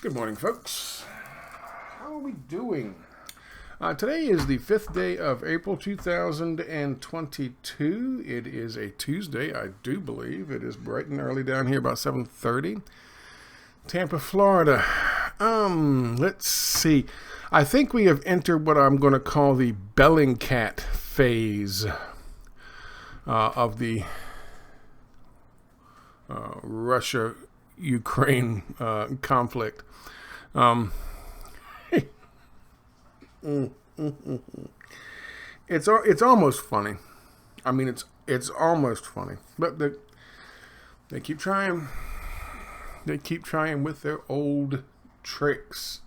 Good morning, folks. How are we doing? Today is the 5th day of April 2022. It is a Tuesday, I do believe. It is bright and early down here, about 7:30. Tampa, Florida. Let's see. I think we have entered what I'm going to call the Bellingcat phase of the Russia-Ukraine conflict. It's almost funny. I mean, it's almost funny, but they keep trying. They keep trying with their old tricks.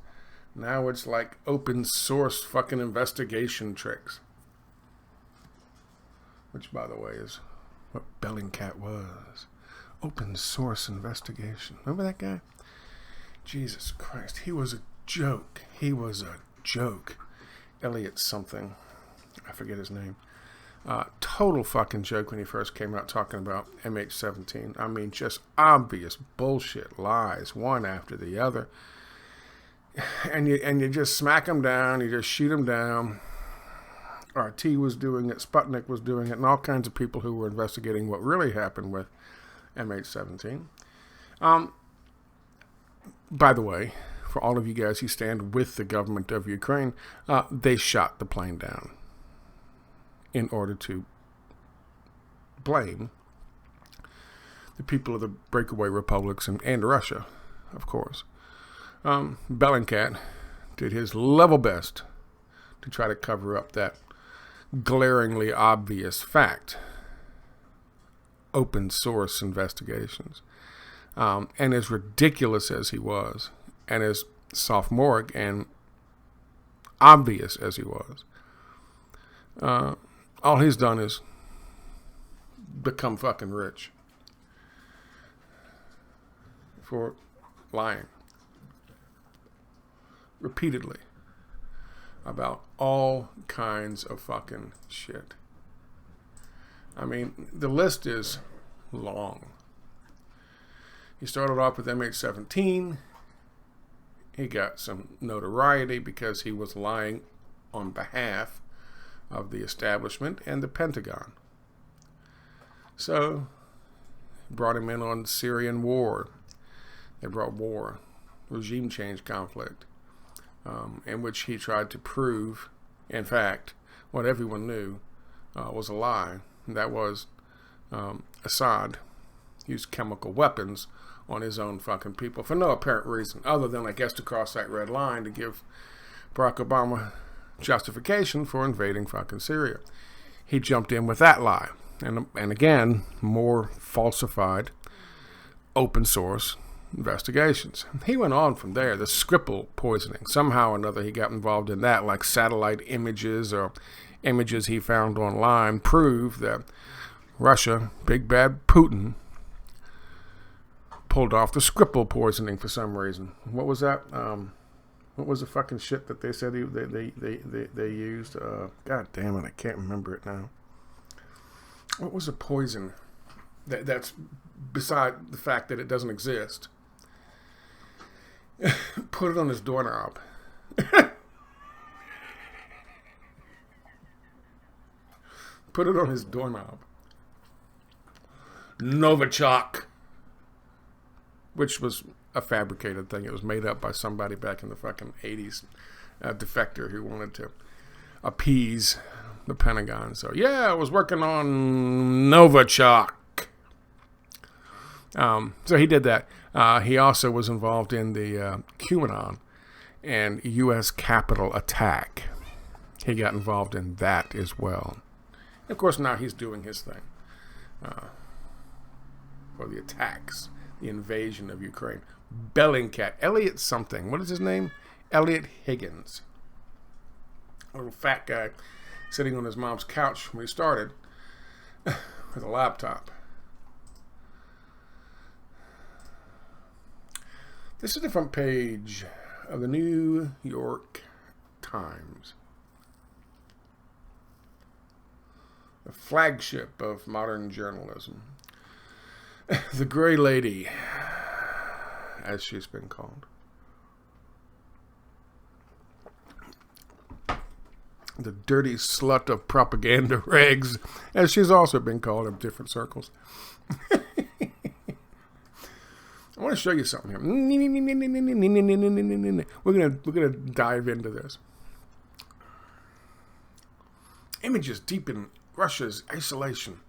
Now it's like open source fucking investigation tricks. Which, by the way, is what Bellingcat was. Open source investigation. Remember that guy? Jesus Christ. He was a joke. He was a joke. Elliot something. I forget his name. Total fucking joke when he first came out talking about MH17. I mean, just obvious bullshit lies, one after the other. And you just smack them down. You just shoot them down. RT was doing it. Sputnik was doing it. And all kinds of people who were investigating what really happened with MH17. By the way, for all of you guys who stand with the government of Ukraine, they shot the plane down in order to blame the people of the breakaway republics and Russia, of course. Bellingcat did his level best to try to cover up that glaringly obvious fact. Open source investigations. And as ridiculous as he was, and as sophomoric and obvious as he was, all he's done is become fucking rich for lying repeatedly about all kinds of fucking shit. I mean, the list is long. He started off with MH17. He got some notoriety because he was lying on behalf of the establishment and the Pentagon. So, brought him in on the Syrian war. They brought war, regime change conflict, in which he tried to prove, in fact, what everyone knew was a lie. And that was Assad used chemical weapons on his own fucking people for no apparent reason, other than, I guess, to cross that red line to give Barack Obama justification for invading fucking Syria. He jumped in with that lie. And again, more falsified open source investigations. He went on from there. The Skripal poisoning. Somehow or another he got involved in that, like satellite images or images he found online prove that Russia, big bad Putin, pulled off the Skripal poisoning for some reason. What was that? What was the fucking shit that they said they used? God damn it, I can't remember it now. What was the poison that's beside the fact that it doesn't exist? Put it on his doorknob. Put it on his doorknob. Novichok. Which was a fabricated thing. It was made up by somebody back in the fucking 80s. A defector who wanted to appease the Pentagon. So, yeah, I was working on Novichok. So he did that. He also was involved in the QAnon and U.S. Capitol attack. He got involved in that as well. And of course, now he's doing his thing for the attacks. The invasion of Ukraine. Bellingcat. Elliot something. What is his name? Elliot Higgins. A little fat guy sitting on his mom's couch when he started with a laptop. This is the front page of the New York Times. The flagship of modern journalism. The Gray Lady, as she's been called. the dirty slut of propaganda rags, as she's also been called in different circles. I want to show you something here. We're gonna dive into this. Images deepen Russia's isolation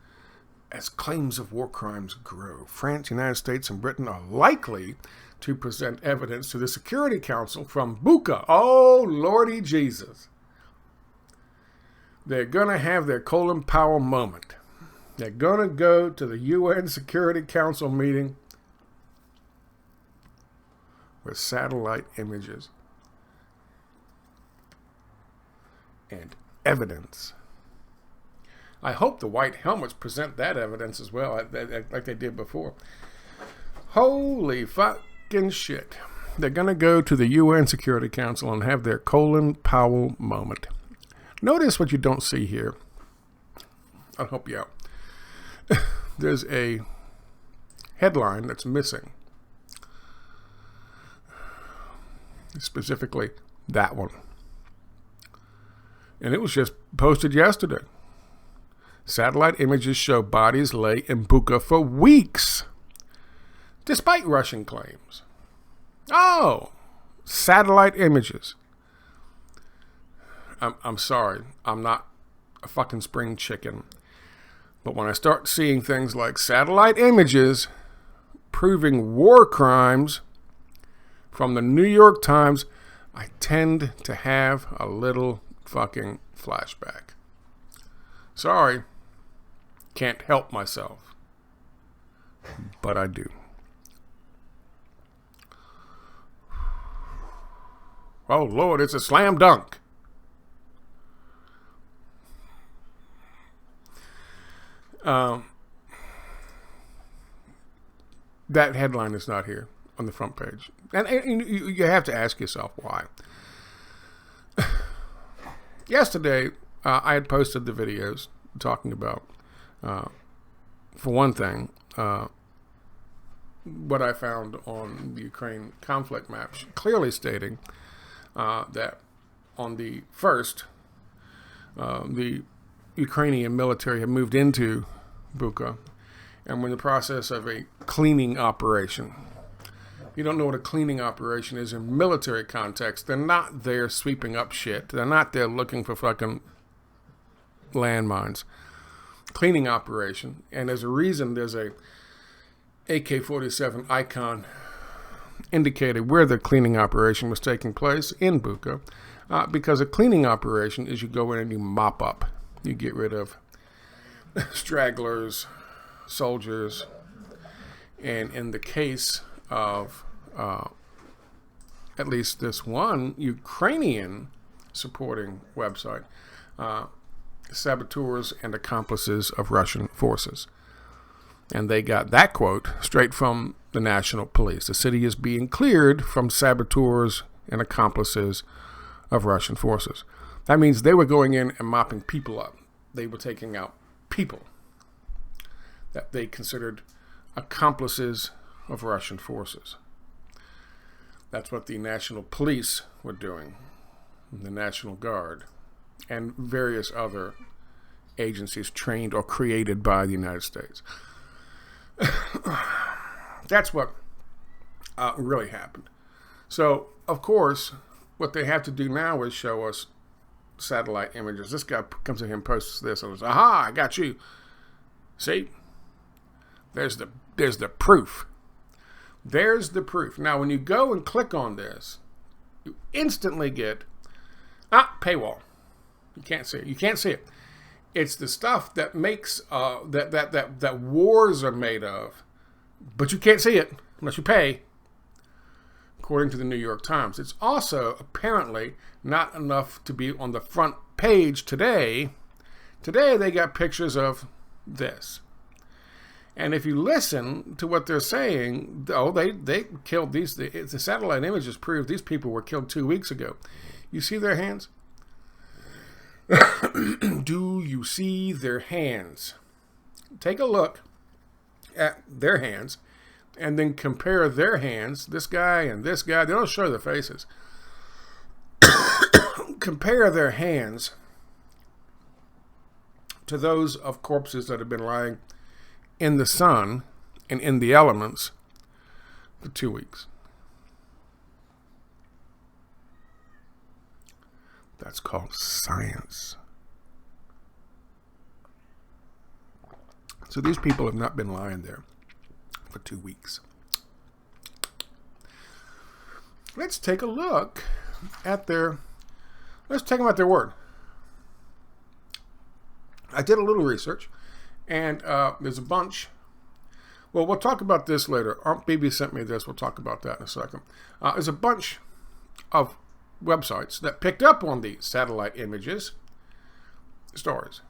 as claims of war crimes grow. France, United States, and Britain are likely to present evidence to the Security Council from Bucha. Oh, Lordy Jesus. They're going to have their Colin Powell moment. They're going to go to the UN Security Council meeting with satellite images and evidence. I hope the white helmets present that evidence as well, like they did before. Holy fucking shit. They're going to go to the UN Security Council and have their Colin Powell moment. Notice what you don't see here. I'll help you out. There's a headline that's missing. Specifically, that one. And it was just posted yesterday. Satellite images show bodies lay in Bucha for weeks, despite Russian claims. Oh, satellite images. I'm sorry, I'm not a fucking spring chicken. But when I start seeing things like satellite images proving war crimes from the New York Times, I tend to have a little fucking flashback. Sorry, can't help myself, but I do. Oh Lord, it's a slam dunk. That headline is not here on the front page. And you have to ask yourself why. Yesterday, I had posted the videos talking about, for one thing, what I found on the Ukraine conflict map, clearly stating that on the 1st, the Ukrainian military had moved into Bucha and were in the process of a cleaning operation. If you don't know what a cleaning operation is in military context, they're not there sweeping up shit. They're not there looking for fucking landmines. Cleaning operation. And there's a reason there's a AK-47 icon indicated where the cleaning operation was taking place in Bucha. Because a cleaning operation is you go in and you mop up. You get rid of stragglers, soldiers, and in the case of at least this one Ukrainian supporting website, saboteurs and accomplices of Russian forces. And they got that quote straight from the National Police. The city is being cleared from saboteurs and accomplices of Russian forces. That means they were going in and mopping people up. They were taking out people that they considered accomplices of Russian forces. That's what the National Police were doing, the National Guard, and various other agencies trained or created by the United States. That's what really happened. So, of course, what they have to do now is show us satellite images. This guy comes in here and posts this and says, aha, I got you. See? There's the proof. There's the proof. Now, when you go and click on this, you instantly get, paywall. You can't see it. You can't see it. It's the stuff that makes, that wars are made of, but you can't see it unless you pay, according to the New York Times. It's also apparently not enough to be on the front page today. Today they got pictures of this. And if you listen to what they're saying, they killed these, the satellite images prove these people were killed 2 weeks ago. You see their hands? Do you see their hands? Take a look at their hands and then compare their hands, this guy and this guy. They don't show their faces. Compare their hands to those of corpses that have been lying in the sun and in the elements for 2 weeks. That's called science. So these people have not been lying there for 2 weeks. Let's take a look at let's take them at their word. I did a little research, and there's a bunch. Well, we'll talk about this later. Aunt Bibi sent me this. We'll talk about that in a second. There's a bunch of websites that picked up on the satellite images stories.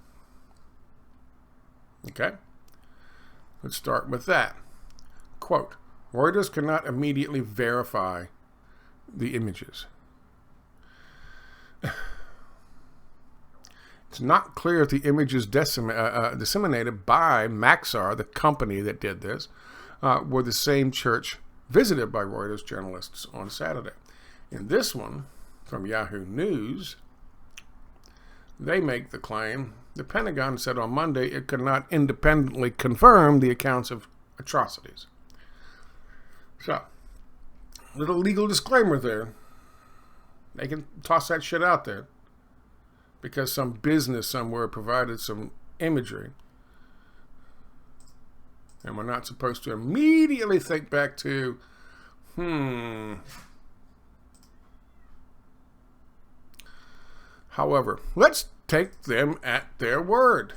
Okay? Let's start with that. Quote, Reuters cannot immediately verify the images. It's not clear if the images disseminated by Maxar, the company that did this, were the same church visited by Reuters journalists on Saturday. In this one, from Yahoo News, they make the claim the Pentagon said on Monday it could not independently confirm the accounts of atrocities. So, little legal disclaimer there. They can toss that shit out there because some business somewhere provided some imagery. And we're not supposed to immediately think back to, However, let's take them at their word.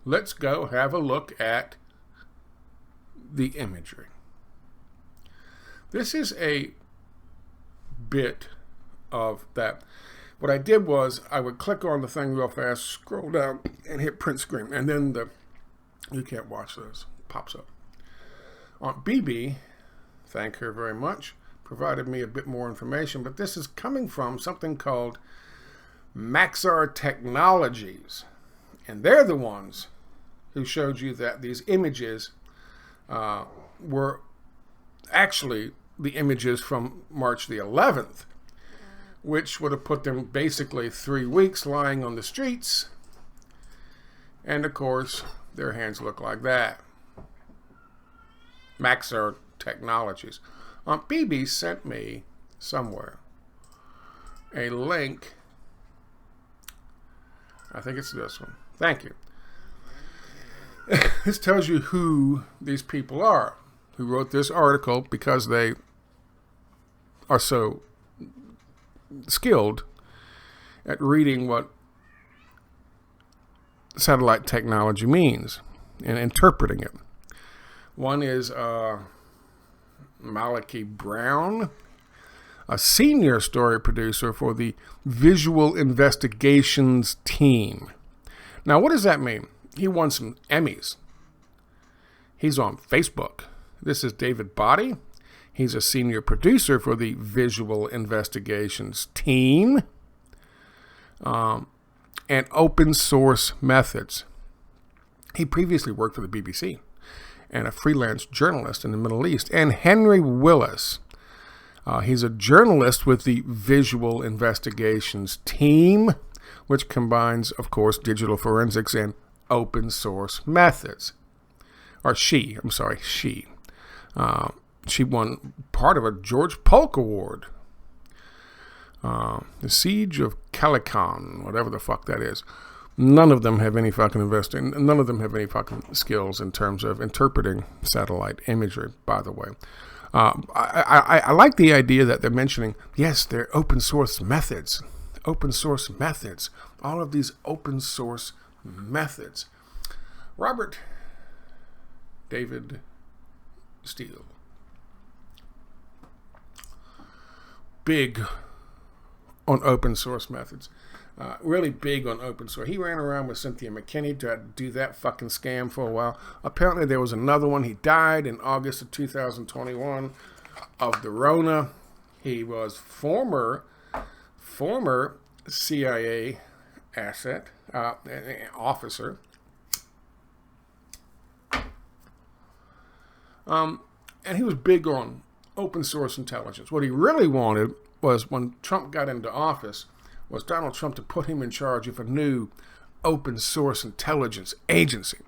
Let's go have a look at the imagery. This is a bit of that. What I did was I would click on the thing real fast, scroll down, and hit print screen. And then you can't watch this, pops up. Aunt Bibi, thank her very much, provided me a bit more information. But this is coming from something called Maxar Technologies. And they're the ones who showed you that these images were actually the images from March the 11th, which would have put them basically 3 weeks lying on the streets. And of course, their hands look like that. Maxar Technologies. Aunt Bibi sent me somewhere a link. I think it's this one. Thank you. This tells you who these people are who wrote this article, because they are so skilled at reading what satellite technology means and interpreting it. One is Malachi Brown, a senior story producer for the Visual Investigations team. Now, what does that mean? He won some Emmys. He's on Facebook. This is David Boddy. He's a senior producer for the Visual Investigations team and Open Source Methods. He previously worked for the BBC and a freelance journalist in the Middle East. And Henry Willis. He's a journalist with the Visual Investigations team, which combines, of course, digital forensics and open source methods. Or she. She won part of a George Polk Award. The Siege of Calican, whatever the fuck that is. None of them have any fucking none of them have any fucking skills in terms of interpreting satellite imagery, by the way. I like the idea that they're mentioning, yes, they're open source methods. Open source methods. All of these open source methods. Robert David Steele. Big on open source methods. Really big on open source. He ran around with Cynthia McKinney to do that fucking scam for a while. Apparently there was another one. He died in August of 2021 of the Rona. He was former CIA officer. And he was big on open source intelligence. What he really wanted was, when Trump got into office, was Donald Trump to put him in charge of a new open source intelligence agency.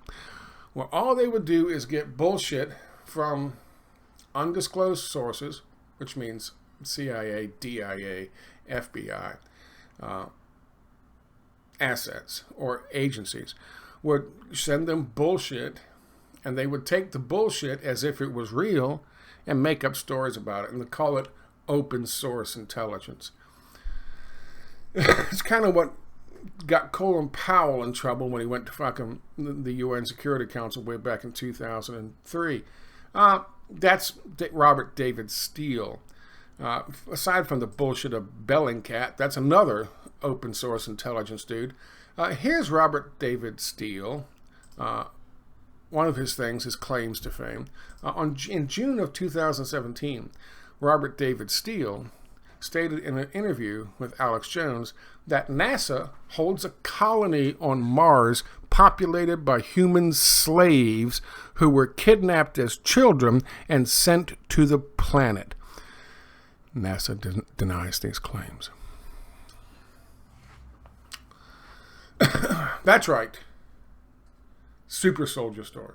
Well, all they would do is get bullshit from undisclosed sources, which means CIA, DIA, FBI, assets or agencies, would send them bullshit, and they would take the bullshit as if it was real and make up stories about it, and they call it open source intelligence. It's kind of what got Colin Powell in trouble when he went to fucking the UN Security Council way back in 2003. That's Robert David Steele. Aside from the bullshit of Bellingcat, that's another open source intelligence dude. Here's Robert David Steele. One of his things, his claims to fame. In June of 2017, Robert David Steele stated in an interview with Alex Jones that NASA holds a colony on Mars populated by human slaves who were kidnapped as children and sent to the planet. NASA denies these claims. That's right. Super soldier story.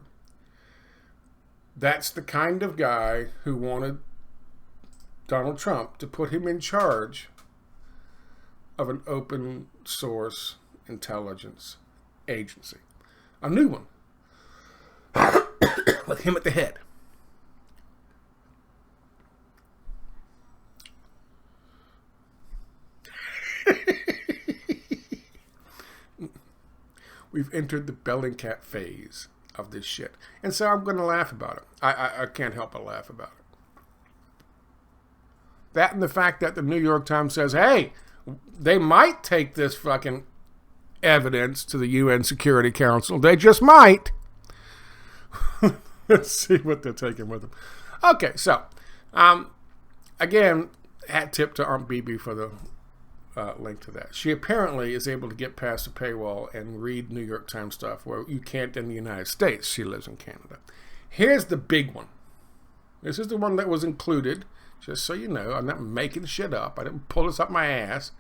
That's the kind of guy who wanted Donald Trump to put him in charge of an open source intelligence agency. A new one. With him at the head. We've entered the Bellingcat phase of this shit. And so I'm going to laugh about it. I can't help but laugh about it. That and the fact that the New York Times says, hey, they might take this fucking evidence to the UN Security Council. They just might. Let's see what they're taking with them. Okay, so, again, hat tip to Aunt Bibi for the link to that. She apparently is able to get past the paywall and read New York Times stuff where you can't in the United States. She lives in Canada. Here's the big one. This is the one that was included. Just so you know, I'm not making shit up. I didn't pull this up my ass.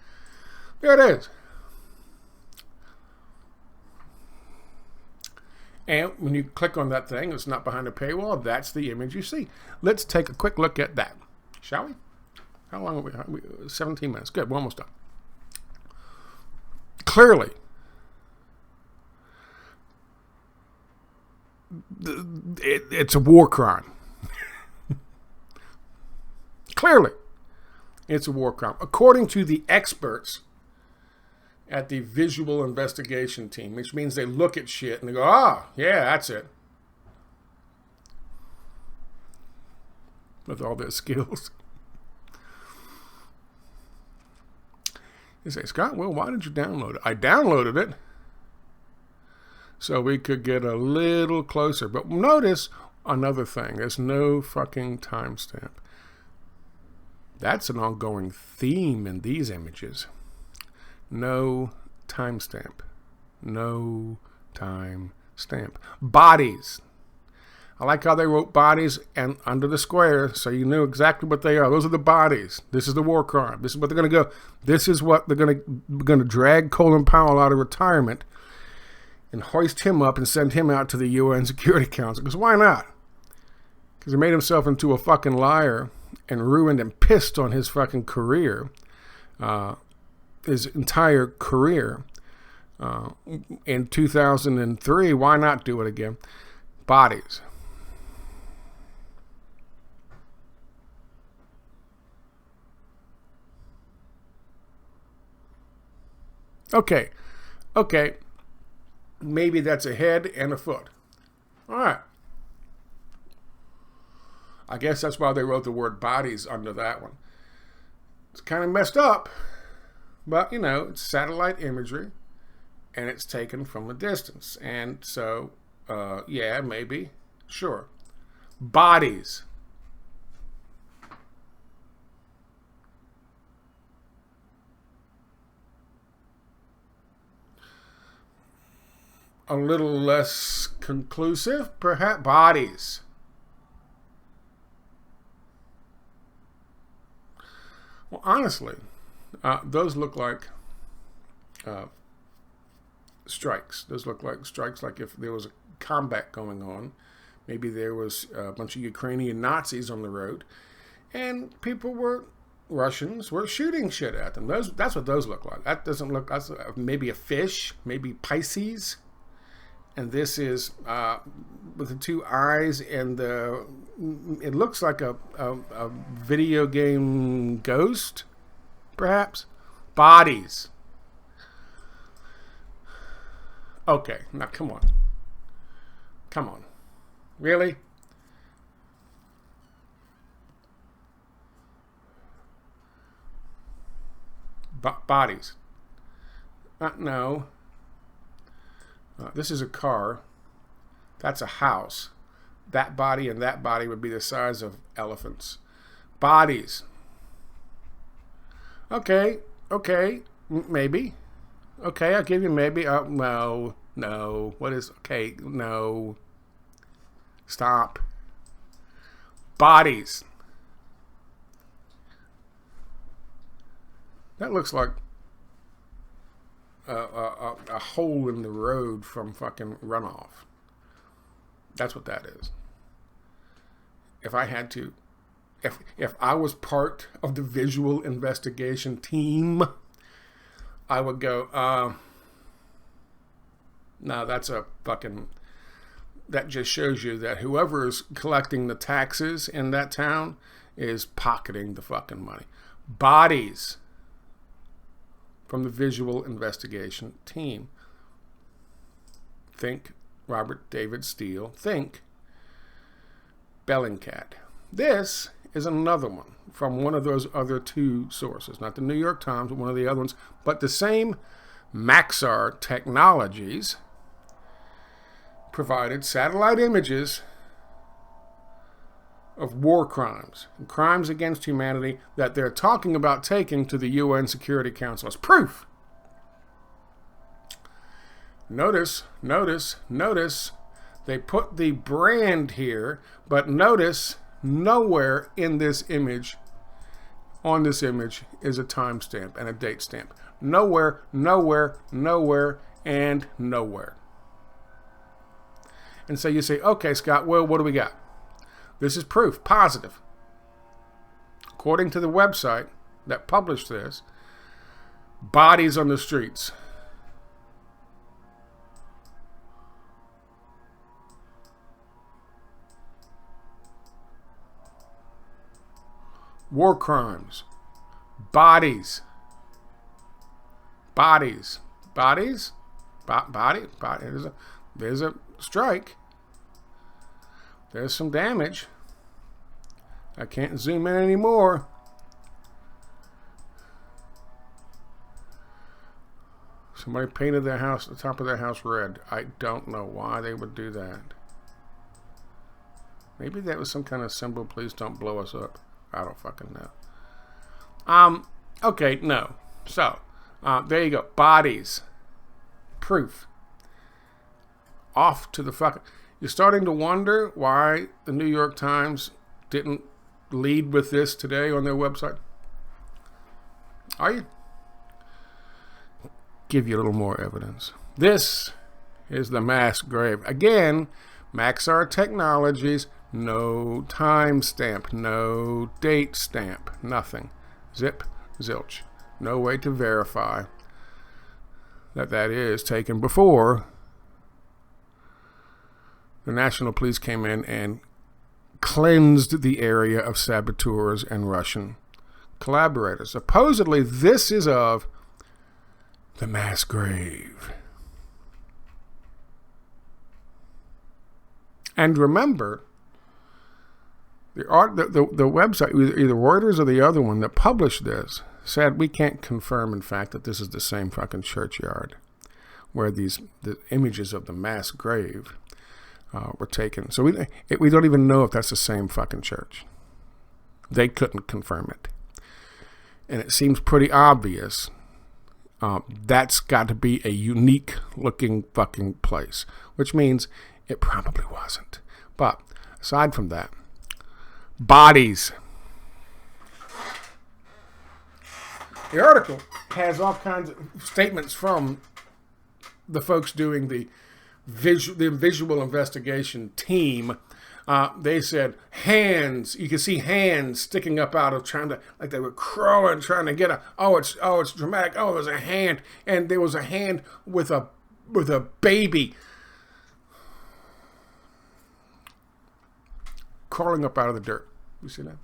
There it is. And when you click on that thing, it's not behind a paywall. That's the image you see. Let's take a quick look at that. Shall we? How long are we? 17 minutes. Good. We're almost done. Clearly, it's a war crime. Clearly, it's a war crime. According to the experts at the visual investigation team, which means they look at shit and they go, yeah, that's it. With all their skills. You say, Scott, well, why did you download it? I downloaded it so we could get a little closer. But notice another thing. There's no fucking timestamp. That's an ongoing theme in these images. No timestamp. No timestamp. Bodies. I like how they wrote bodies and under the square so you knew exactly what they are. Those are the bodies. This is the war crime. This is what they're going to go. This is what they're going to drag Colin Powell out of retirement and hoist him up and send him out to the UN Security Council. Because why not? Because he made himself into a fucking liar and ruined and pissed on his fucking career, his entire career. In 2003, why not do it again? Bodies. Okay. Maybe that's a head and a foot. All right. I guess that's why they wrote the word bodies under that one. It's kind of messed up, but, you know, it's satellite imagery, and it's taken from a distance. And so, yeah, maybe, sure. Bodies. A little less conclusive, perhaps. Bodies. Well, honestly, those look like strikes. Those look like strikes, like if there was a combat going on. Maybe there was a bunch of Ukrainian Nazis on the road, and Russians were shooting shit at them. That's what those look like. That doesn't look, that's maybe a fish, maybe Pisces. And this is with the two eyes and it looks like a video game ghost, perhaps. Bodies. Okay, now come on. Come on. Really? Bodies. No. This is a car. That's a house. That body and that body would be the size of elephants. Bodies. Okay. Maybe. Okay, I'll give you maybe. No. What is, okay, no. Stop. Bodies. That looks like a hole in the road from fucking runoff. That's what that is. If I had to, if I was part of the visual investigation team, I would go, no, that's a fucking, that just shows you that whoever is collecting the taxes in that town is pocketing the fucking money. Bodies. From the visual investigation team. Think Robert David Steele. Think Bellingcat. This is another one from one of those other two sources. Not the New York Times, but one of the other ones. But the same Maxar Technologies provided satellite images of war crimes and crimes against humanity that they're talking about taking to the UN Security Council as proof. Notice, they put the brand here, but notice nowhere in this image, on this image, is a timestamp and a date stamp. Nowhere, and nowhere. And so you say, okay, Scott, well, what do we got? This is proof, positive. According to the website that published this, bodies on the streets. War crimes. Bodies. Bodies. Bodies? Body. There's a strike. There's some damage. I can't zoom in anymore. Somebody painted their house, the top of their house red. I don't know why they would do that. Maybe that was some kind of symbol, please don't blow us up. I don't fucking know. Okay, no. So, there you go. Bodies. Proof. Off to the fucking... You're starting to wonder why the New York Times didn't lead with this today on their website? Are you? Give you a little more evidence. This is the mass grave. Again, Maxar Technologies, no time stamp, no date stamp, nothing. Zip, zilch. No way to verify that is taken before the National Police came in and cleansed the area of saboteurs and Russian collaborators. Supposedly, this is of the mass grave. And remember, the website, either Reuters or the other one that published this, said we can't confirm, in fact, that this is the same fucking churchyard where the images of the mass grave were taken. So we don't even know if that's the same fucking church. They couldn't confirm it. And it seems pretty obvious that's got to be a unique looking fucking place, which means it probably wasn't. But aside from that, bodies. The article has all kinds of statements from the folks doing the visual investigation team, they said hands. You could see hands sticking up out of trying to, like they were crawling, trying to get a. It's dramatic. Oh, there's a hand, and there was a hand with a baby crawling up out of the dirt. You see that?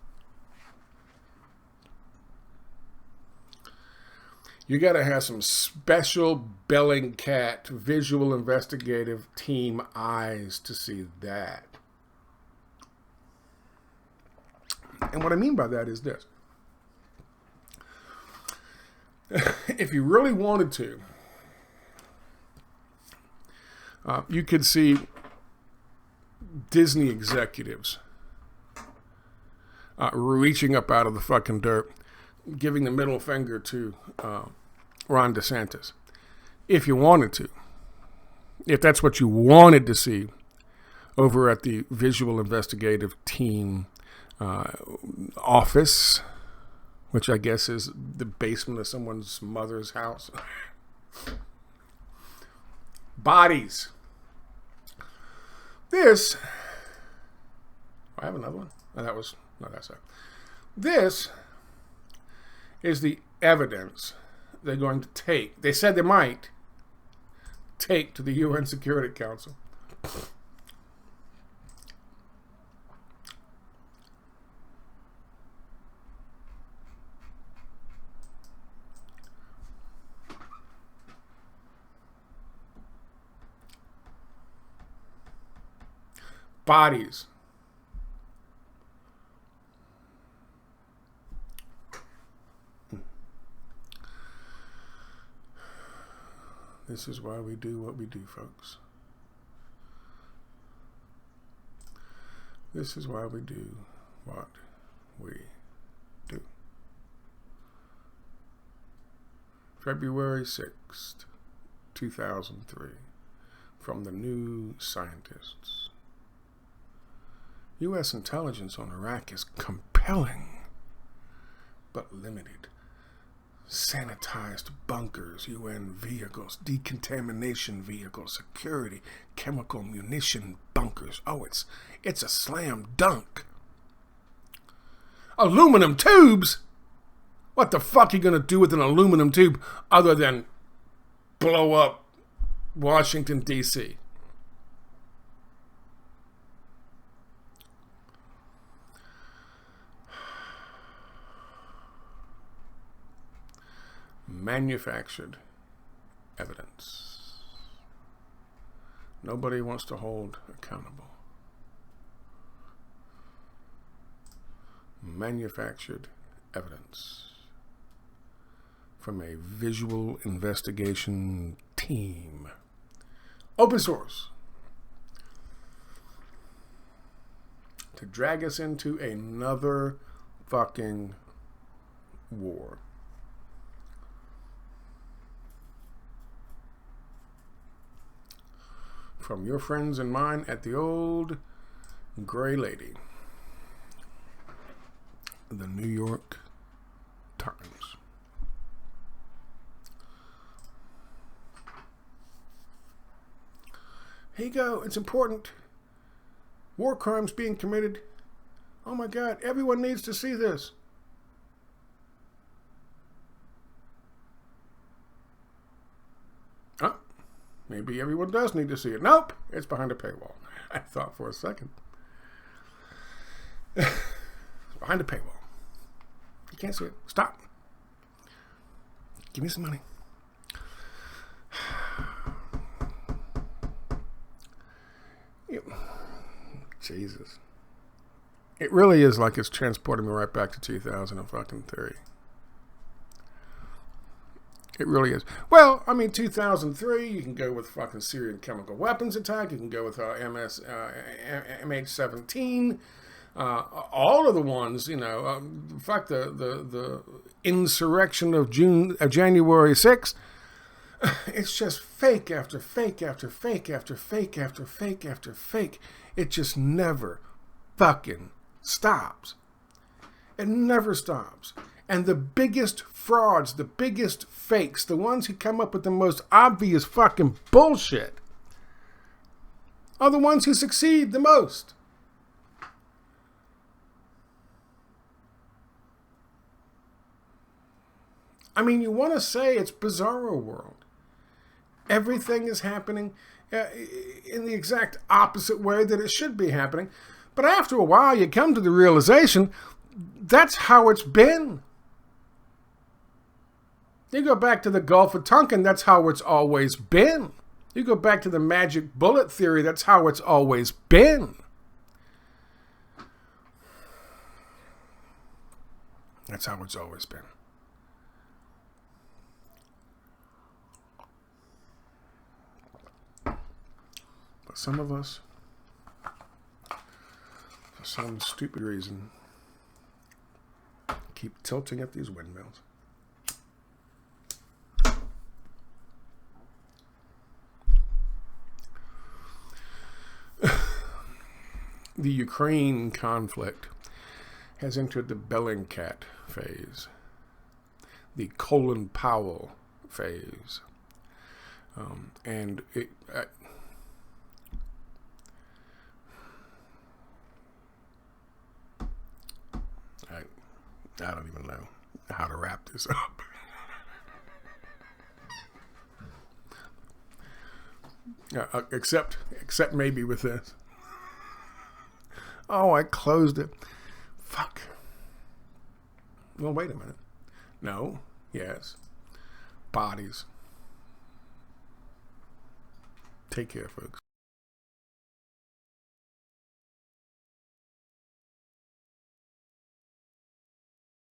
You got to have some special Bellingcat visual investigative team eyes to see that. And what I mean by that is this. If you really wanted to, you could see Disney executives reaching up out of the fucking dirt, giving the middle finger to Ron DeSantis. If you wanted to. If that's what you wanted to see over at the visual investigative team office, which I guess is the basement of someone's mother's house. Bodies. This. I have another one. That's it. This is the evidence they're going to take. They said they might take to the UN Security Council. Bodies. This is why we do what we do, folks. This is why we do what we do. February 6th, 2003, from the New Scientists. U.S. intelligence on Iraq is compelling, but limited. Sanitized bunkers, UN vehicles, decontamination vehicles, security, chemical munition bunkers. Oh, it's a slam dunk. Aluminum tubes? What the fuck are you going to do with an aluminum tube other than blow up Washington, D.C.? Manufactured evidence. Nobody wants to hold accountable. Manufactured evidence from a visual investigation team. Open source. To drag us into another fucking war. From your friends and mine at the old Gray Lady, the New York Times. Here you go. It's important. War crimes being committed. Oh my God, everyone needs to see this. Oh, maybe everyone does need to see it. Nope, it's behind a paywall. I thought for a second. It's behind a paywall. You can't see it. Stop. Give me some money. Jesus. It really is like it's transporting me right back to 2003. It really is. Well, I mean, 2003, you can go with fucking Syrian chemical weapons attack. You can go with MH17. All of the ones, you know, in fact, the insurrection of January 6th. It's just fake after fake after fake after fake after fake after fake. It just never fucking stops. It never stops. And the biggest frauds, the biggest fakes, the ones who come up with the most obvious fucking bullshit are the ones who succeed the most. I mean, you want to say it's bizarro world. Everything is happening in the exact opposite way that it should be happening. But after a while, you come to the realization that's how it's been. You go back to the Gulf of Tonkin, that's how it's always been. You go back to the magic bullet theory, that's how it's always been. That's how it's always been. But some of us, for some stupid reason, keep tilting at these windmills. The Ukraine conflict has entered the Bellingcat phase, the Colin Powell phase, and I don't even know how to wrap this up. Except maybe with this. Oh, I closed it. Fuck. Well, wait a minute. No. Yes. Bodies. Take care, folks.